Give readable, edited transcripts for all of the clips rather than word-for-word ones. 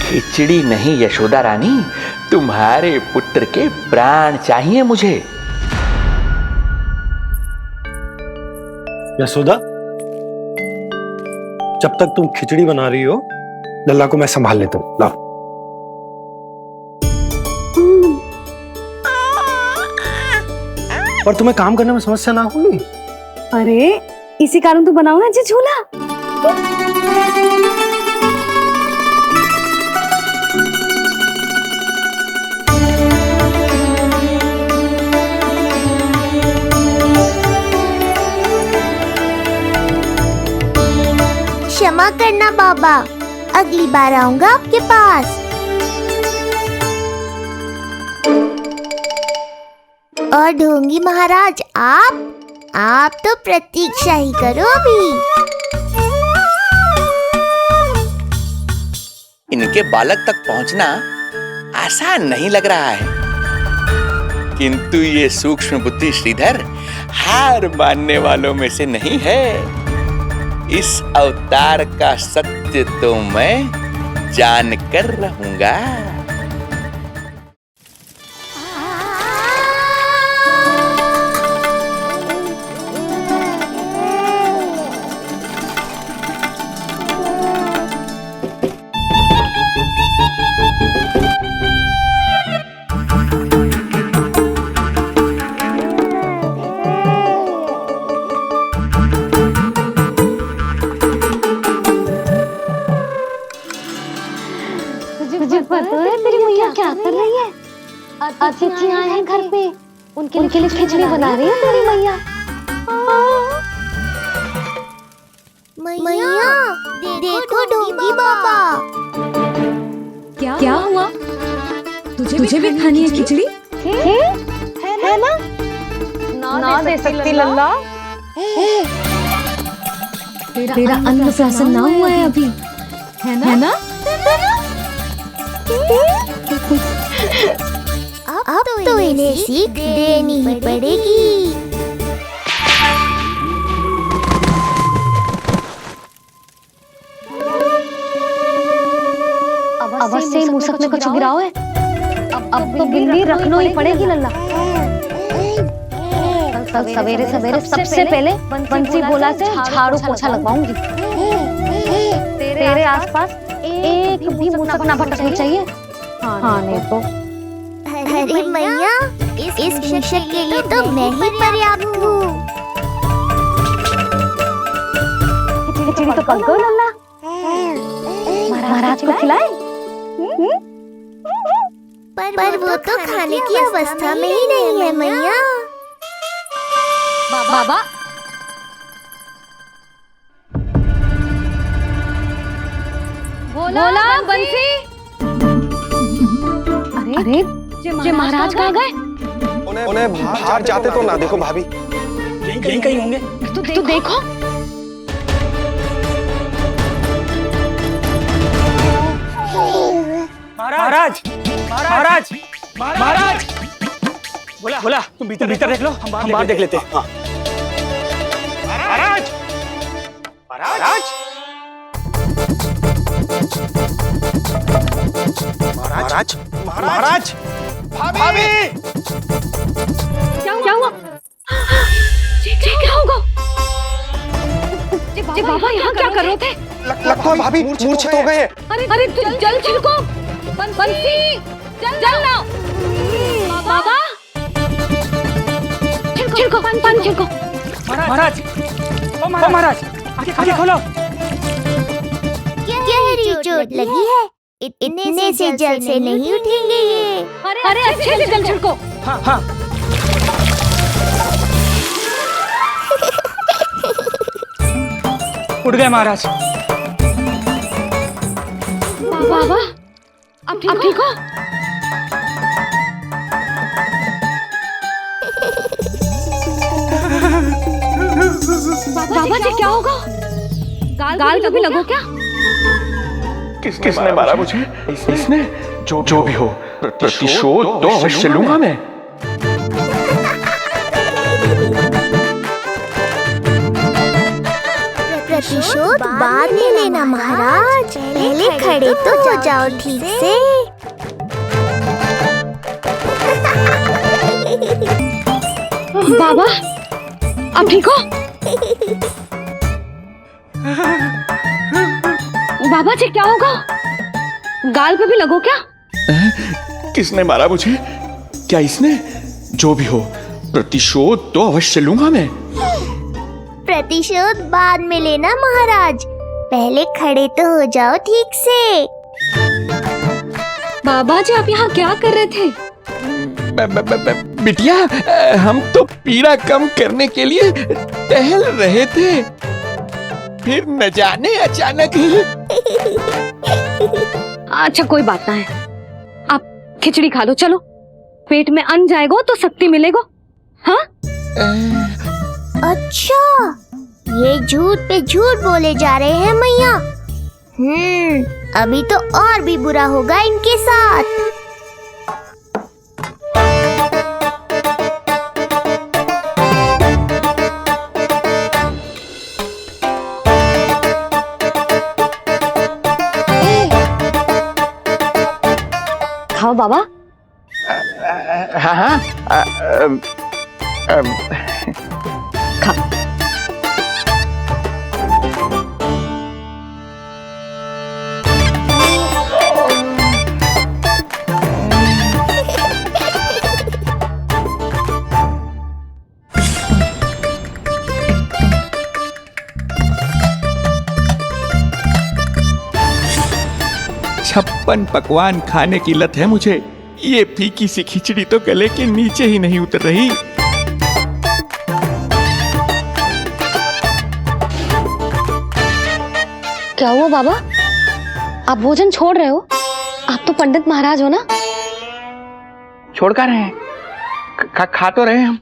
खिचड़ी नहीं यशोदा रानी, तुम्हारे पुत्र के प्राण चाहिए मुझे। यशोदा, जब तक तुम खिचड़ी बना रही हो, लल्ला को मैं संभाल लेता हूँ। लाओ। पर तुम्हें काम करने में समस्या ना होगी? अरे इसी कारण तो बनाओ ना जी झूला। क्षमा करना बाबा, अगली बार आऊंगा आपके पास। और ढोंगी महाराज, आप तो प्रतीक्षा ही करो अभी। इनके बालक तक पहुंचना आसान नहीं लग रहा है, किंतु ये सूक्ष्म बुद्धि श्रीधर हार मानने वालों में से नहीं है। इस अवतार का सत्य तो मैं जानकर रहूंगा। तुझे पता है तेरी मैया क्या कर रही है? अतिथि आए हैं घर पे, उनके लिए खिचड़ी बना रही है तेरी मैया। मैया, देखो ढोंगी बाबा। क्या हुआ? तुझे भी खानी है खिचड़ी? है ना? ना दे सकती लल्ला। तेरा अन्न प्राशन ना हुआ है अभी, है ना? अब तो इन्हें सीख देनी ही पड़ेगी। अवश्य ही मूसक में कुछ गिराओ है। अब तो बिल्ली रखना ही पड़ेगी लल्ला। कल सवेरे सबसे पहले बंसी बोला से झाड़ू पोछा लगवाऊंगी। तेरे आसपास एक भी मूसक ना भटकनी चाहिए। हाँ नहीं तो। अरे मैया, इस शिक्षक के लिए तो मैं ही पर्याप्त हूँ। खिचड़ी तो पक गई लल्ला। महाराज को खिलाए? पर वो तो खाने की अवस्था में ही नहीं है मैया। बाबा, बोला बंसी। अरे जे महाराज कहाँ गए? उन्हें बाहर जाते तो ना देखो भाभी, यहीं कहीं होंगे। तू देखो। महाराज, महाराज, महाराज। बोला तुम भीतर देख लो, हम बाहर देख लेते हैं। महाराज, महाराज, महाराज, महाराज, भाभी। क्या हुआ? क्या होगा? जी बाबा यहाँ क्या कर रहे थे? लगता है भाभी मूर्छित हो गए हैं। अरे तू जल छिड़को। बंसी जल ना। बाबा छिड़को पानी छिड़को। महाराज, ओ महाराज, आंखें खोलो। गहरी चोट लगी है, इतने से जल से नहीं उठेंगे ये। अरे अच्छे से जल छिड़को। हाँ। उठ गए महाराज। बाबा अब ठीक हो? बाबा जी क्या होगा? गाल कभी लगो क्या? किसने मारा मुझे? इसने? जो भी हो, प्रतिशोध तो अवश्य लूंगा मैं। प्रतिशोध बाद में लेना महाराज, पहले खड़े तो हो जाओ ठीक से। बाबा आप ठीक हो? बाबा जी क्या होगा? गाल पे भी लगो क्या? किसने मारा मुझे? क्या इसने? जो भी हो, प्रतिशोध तो अवश्य लूंगा मैं। प्रतिशोध बाद में लेना महाराज, पहले खड़े तो हो जाओ ठीक से। बाबा जी आप यहाँ क्या कर रहे थे? बिटिया, हम तो पीड़ा कम करने के लिए टहल रहे थे, फिर न जाने अचानक ही। अच्छा कोई बात ना है, आप खिचड़ी खा लो, चलो पेट में अन्न जाएगा तो शक्ति मिलेगा। हाँ अच्छा, ये झूठ पे झूठ बोले जा रहे हैं मैया। अभी तो और भी बुरा होगा इनके साथ। खाओ बाबा। हाँ हाँ, खा। छप्पन पकवान खाने की लत है मुझे, ये फीकी सी खिचड़ी तो गले के नीचे ही नहीं उतर रही। क्या हुआ बाबा, आप भोजन छोड़ रहे हो? आप तो पंडित महाराज हो ना। छोड़ कर रहे हैं, खा तो रहे हैं हम।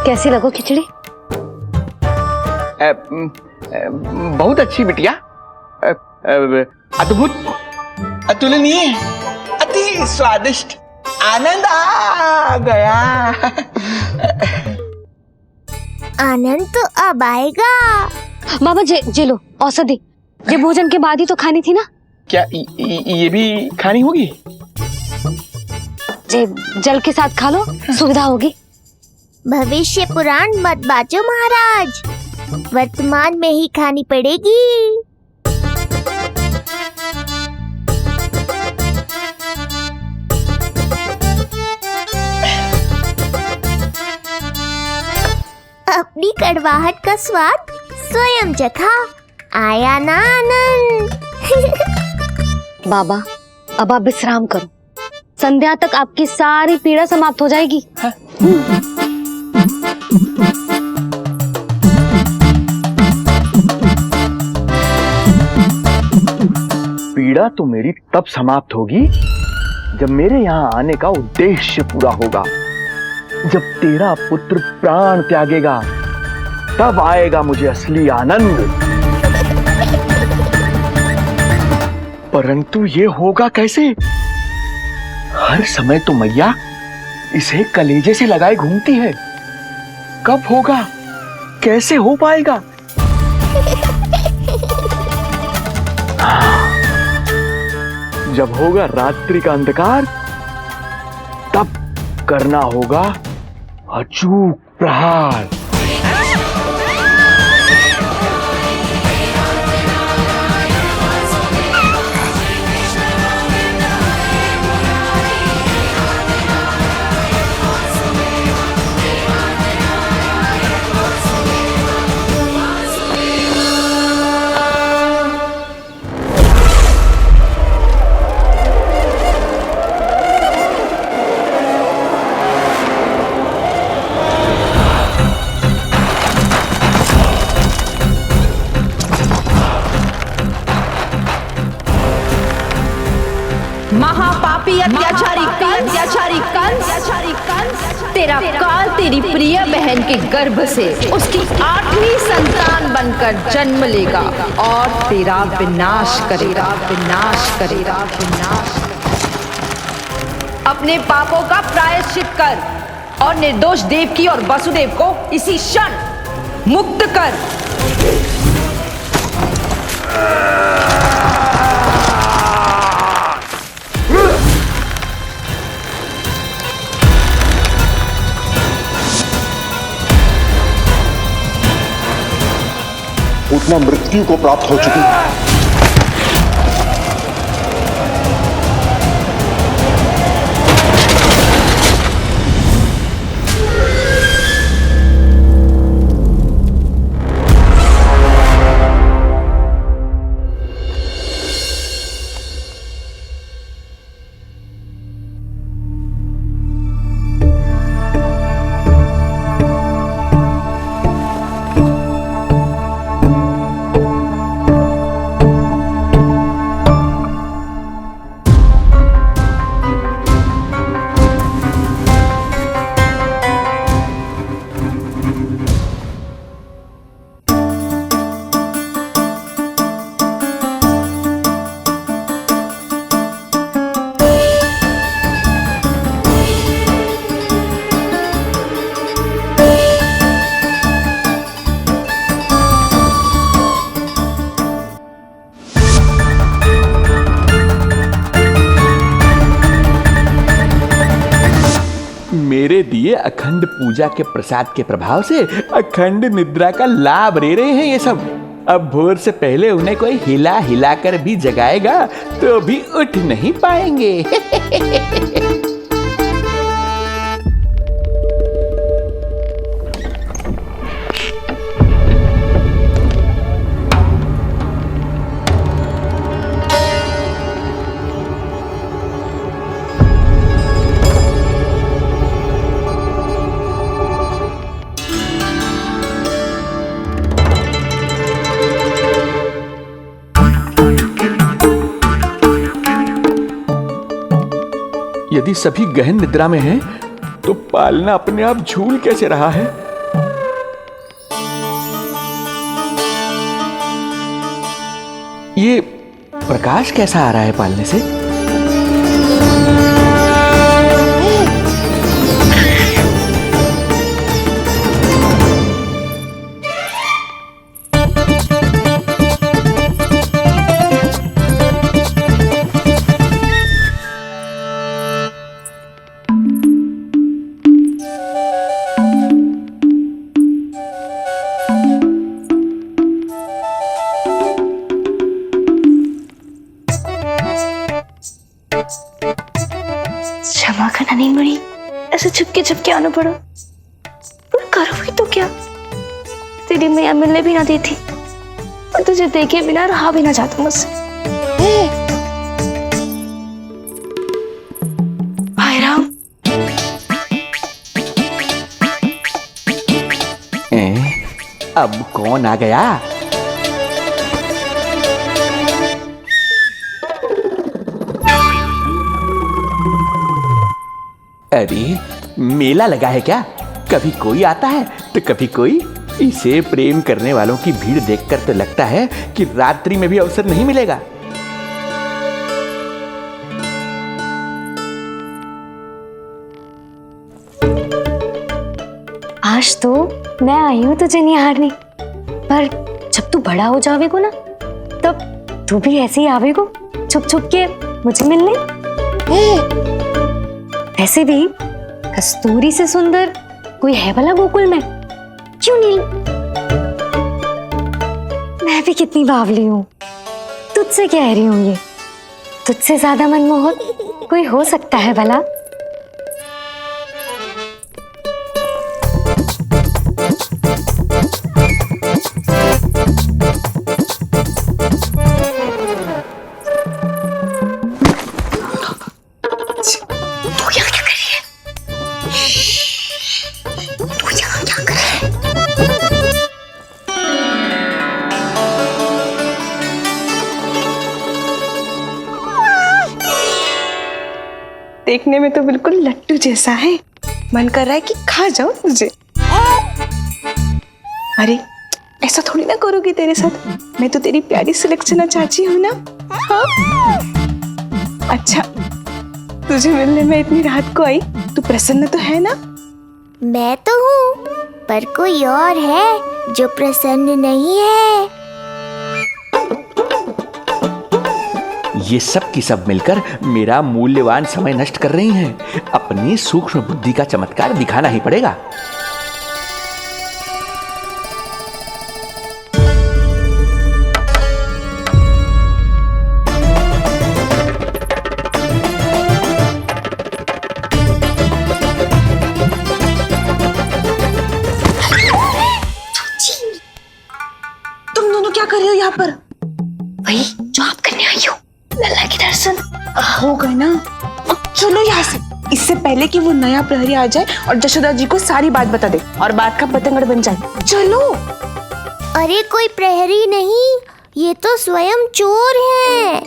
कैसी लगो खिचड़ी? बहुत अच्छी बिटिया, अद्भुत, अतुलनीय, अति स्वादिष्ट, आनंद आ गया। आनंद तो अब आएगा। बाबा जे लो औषधि, ये भोजन के बाद ही तो खानी थी ना। क्या ये भी खानी होगी? जे जल के साथ खा लो, सुविधा होगी। भविष्य पुराण मत बाचो महाराज, वर्तमान में ही खानी पड़ेगी। अपनी कड़वाहट का स्वाद स्वयं चखा, आया ना आनंद। बाबा अब आप विश्राम करो, संध्या तक आपकी सारी पीड़ा समाप्त हो जाएगी। पीड़ा तो मेरी तब समाप्त होगी जब मेरे यहाँ आने का उद्देश्य पूरा होगा, जब तेरा पुत्र प्राण त्यागेगा, तब आएगा मुझे असली आनंद। परंतु ये होगा कैसे? हर समय तो मैया इसे कलेजे से लगाए घूमती है, कब होगा, कैसे हो पाएगा? जब होगा रात्रि का अंधकार, तब करना होगा अचूक प्रहार। महापापी अत्याचारी कंस, तेरा काल तेरी प्रिय बहन के गर्भ से उसकी 8वीं संतान बनकर जन्म लेगा और तेरा विनाश करेगा। अपने पापों का प्रायश्चित कर और निर्दोष देवकी और वसुदेव को इसी क्षण मुक्त कर। उतना मृत्यु को प्राप्त हो चुकी है। मेरे दिए अखंड पूजा के प्रसाद के प्रभाव से अखंड निद्रा का लाभ ले रहे हैं ये सब। अब भोर से पहले उन्हें कोई हिला हिला कर भी जगाएगा तो भी उठ नहीं पाएंगे। यदि सभी गहन निद्रा में हैं, तो पालना अपने आप झूल कैसे रहा है? ये प्रकाश कैसा आ रहा है पालने से? क्षमा करना नहीं मुड़ी, ऐसे छुपके आना पड़ा। पर करो भी तो क्या, तेरी मैया मिलने भी ना दी थी और तुझे देखे बिना रहा भी ना जाता मुझसे। भाई राम, अब कौन आ गया? अरे मेला लगा है क्या? कभी कोई आता है तो कभी कोई। इसे प्रेम करने वालों की भीड़ देखकर तो लगता है कि रात्रि में भी अवसर नहीं मिलेगा। आज तो मैं आई हूँ तुझे निहारने, पर जब तू बड़ा हो जावेगो ना, तब तू भी ऐसे ही आवेगो छुप छुप के मुझे मिलने। वैसे भी कस्तूरी से सुंदर कोई है भला गोकुल में? क्यों नहीं? मैं भी कितनी बावली हूँ, तुझसे कह रही हूँ। ये तुझसे ज्यादा मनमोहक कोई हो सकता है भला? देखने में तो बिल्कुल लट्टू जैसा है। मन कर रहा है कि खा जाऊं तुझे। अरे ऐसा थोड़ी ना करोगी तेरे साथ, मैं तो तेरी प्यारी सुलक्षणा चाची हूँ ना। हाँ? अच्छा, तुझे मिलने में इतनी रात को आई, तू प्रसन्न तो है ना? मैं तो हूँ, पर कोई और है जो प्रसन्न नहीं है। ये सब की सब मिलकर मेरा मूल्यवान समय नष्ट कर रही हैं। अपनी सूक्ष्म बुद्धि का चमत्कार दिखाना ही पड़ेगा। तुम दोनों क्या कर रहे हो यहाँ पर? वही जो आप करने आई हो, लल्ला के दर्शन। हो गए ना, अब चलो यहाँ से, इससे पहले कि वो नया प्रहरी आ जाए और जशोदा जी को सारी बात बता दे और बात का पतंगड़ बन जाए। चलो। अरे कोई प्रहरी नहीं, ये तो स्वयं चोर है।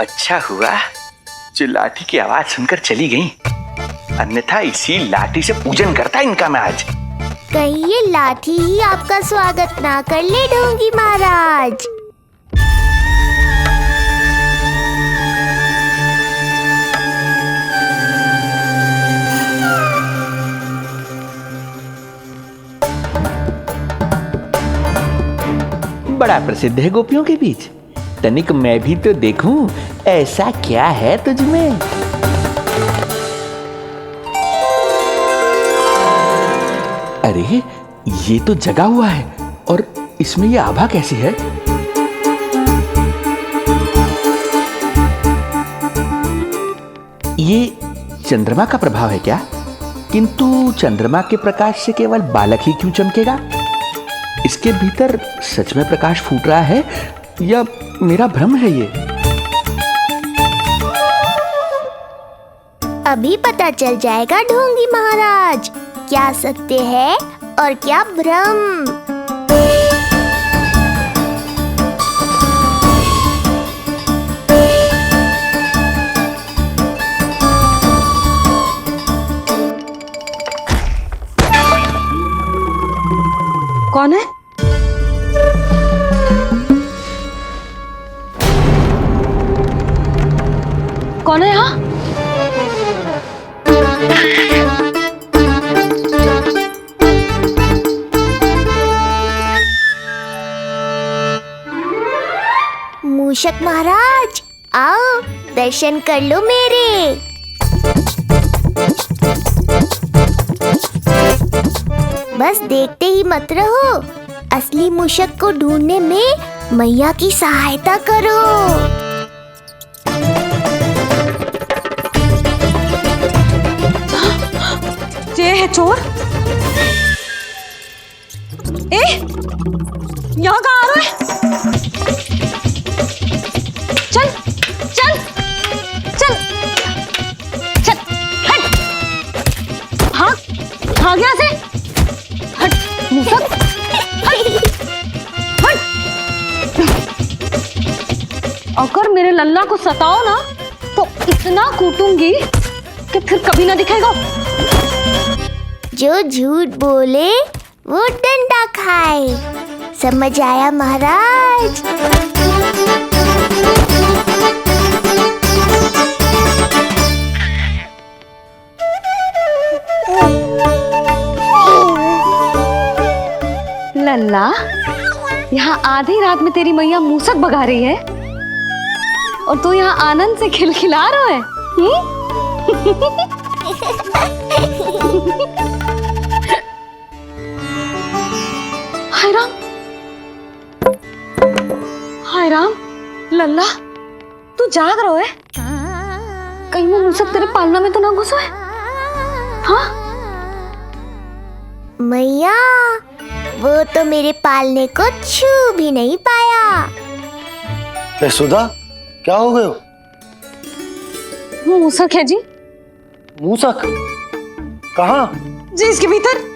अच्छा हुआ जो लाठी की आवाज सुनकर चली गई, अन्यथा इसी लाठी से पूजन करता इनका मैं आज। कहीं ये लाठी ही आपका स्वागत ना कर ले ढोंगी महाराज। बड़ा प्रसिद्ध है गोपियों के बीच। तनिक मैं भी तो देखूं ऐसा क्या है तुझमें। अरे ये तो जगा हुआ है, और इसमें ये आभा कैसी है? ये चंद्रमा का प्रभाव है क्या? किंतु चंद्रमा के प्रकाश से केवल बालक ही क्यों चमकेगा? इसके भीतर सच में प्रकाश फूट रहा है या मेरा भ्रम है ये? अभी पता चल जाएगा ढोंगी महाराज, क्या सत्य है और क्या भ्रम। कौन है? कौन है यहाँ? मूषक महाराज, आओ दर्शन कर लो मेरे। बस देखते ही मत रहो, असली मूषक को ढूंढने में मैया की सहायता करो। ये है चोर। यहाँ कहाँ आ रहा है? चल चल चल चल, हट। हाँ भाग यहाँ से, हट मूसक, हट हट। अगर मेरे लल्ला को सताओ ना तो इतना कूटूंगी कि फिर कभी ना दिखेगा। जो झूठ बोले वो डंडा खाए, समझ आया महाराज? लल्ला, यहाँ आधी रात में तेरी मैया मूसक भगा रही है और तू यहाँ आनंद से खिलखिला रहा है। हाय राम, हाय राम। लल्ला, तू जाग रहा है? कहीं वो मूसक तेरे पालना में तो ना घुसो है? हाँ? मैया, वो तो मेरे पालने को छू भी नहीं पाया। सुधा, क्या हो गए हो? वो मूसक है जी। मूसक? कहाँ? जी इसके भीतर।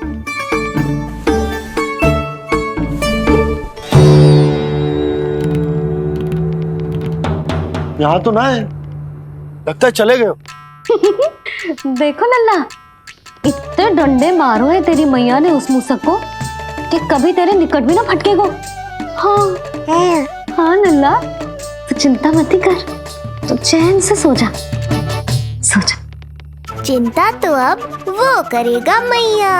यहाँ तो ना है, लगता है चले गए। देखो लल्ला, इतने डंडे मारो है तेरी मैया ने उस मूसक को कि कभी तेरे निकट भी ना फटकेगो। हाँ हाँ लल्ला, तू चिंता मत ही कर, तू चैन से सो जा, सो जा। चिंता तो अब वो करेगा मैया।